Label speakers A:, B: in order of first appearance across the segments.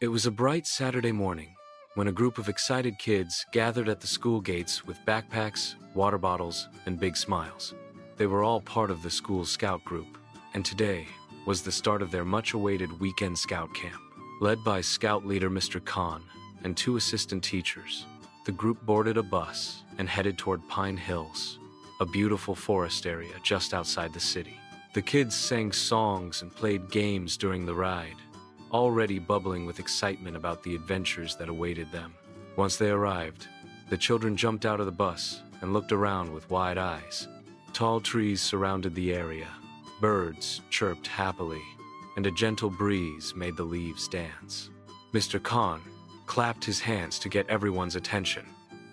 A: It was a bright Saturday morning when a group of excited kids gathered at the school gates with backpacks, water bottles, and big smiles. They were all part of the school scout group, and today was the start of their much-awaited weekend scout camp. Led by scout leader Mr. Khan and two assistant teachers, the group boarded a bus and headed toward Pine Hills, a beautiful forest area just outside the city. The kids sang songs and played games during the ride, already bubbling with excitement about the adventures that awaited them. Once they arrived, the children jumped out of the bus and looked around with wide eyes. Tall trees surrounded the area, birds chirped happily, and a gentle breeze made the leaves dance. Mr. Khan clapped his hands to get everyone's attention.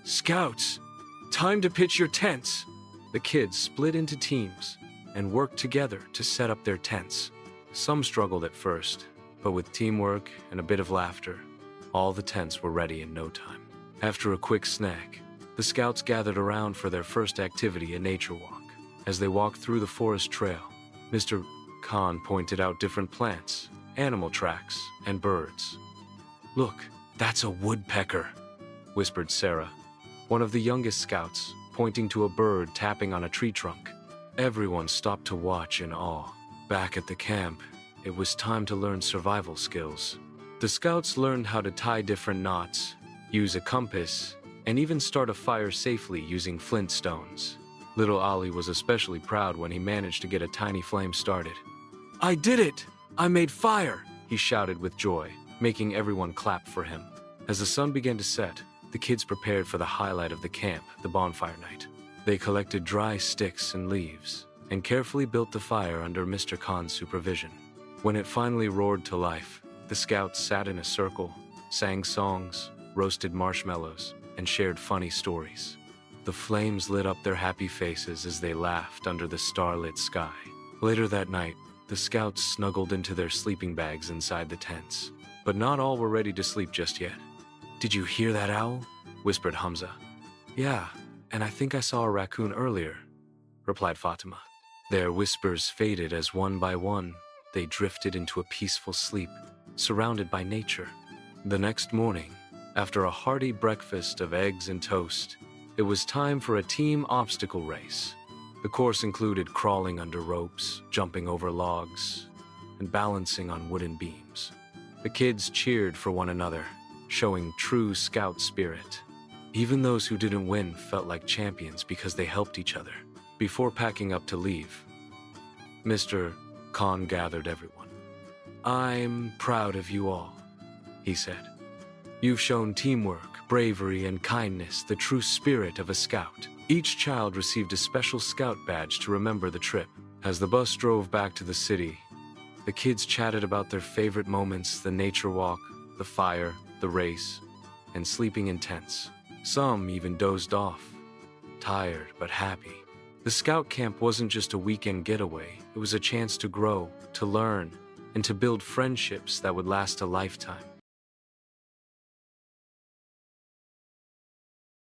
A: "Scouts, time to pitch your tents!" The kids split into teams and worked together to set up their tents. Some struggled at first, but with teamwork and a bit of laughter, all the tents were ready in no time. After a quick snack, the scouts gathered around for their first activity, a nature walk. As they walked through the forest trail, Mr. Khan pointed out different plants, animal tracks, and birds. "Look, that's a woodpecker," whispered Sarah, one of the youngest scouts, pointing to a bird tapping on a tree trunk. Everyone stopped to watch in awe. Back at the camp, it was time to learn survival skills. The scouts learned how to tie different knots, use a compass, and even start a fire safely using flint stones. Little Ollie was especially proud when he managed to get a tiny flame started. "I did it! I made fire!" he shouted with joy, making everyone clap for him. As the sun began to set, the kids prepared for the highlight of the camp, the bonfire night. They collected dry sticks and leaves and carefully built the fire under Mr. Khan's supervision. When it finally roared to life, the scouts sat in a circle, sang songs, roasted marshmallows, and shared funny stories. The flames lit up their happy faces as they laughed under the starlit sky. Later that night, the scouts snuggled into their sleeping bags inside the tents. But not all were ready to sleep just yet. "Did you hear that owl?" whispered Hamza. "Yeah, and I think I saw a raccoon earlier," replied Fatima. Their whispers faded as one by one, they drifted into a peaceful sleep, surrounded by nature. The next morning, after a hearty breakfast of eggs and toast, it was time for a team obstacle race. The course included crawling under ropes, jumping over logs, and balancing on wooden beams. The kids cheered for one another, showing true scout spirit. Even those who didn't win felt like champions because they helped each other. Before packing up to leave, Mr. Khan gathered everyone. "I'm proud of you all," he said. "You've shown teamwork, bravery, and kindness, the true spirit of a scout." Each child received a special scout badge to remember the trip. As the bus drove back to the city, the kids chatted about their favorite moments, the nature walk, the fire, the race, and sleeping in tents. Some even dozed off, tired but happy. The scout camp wasn't just a weekend getaway, it was a chance to grow, to learn, and to build friendships that would last a lifetime.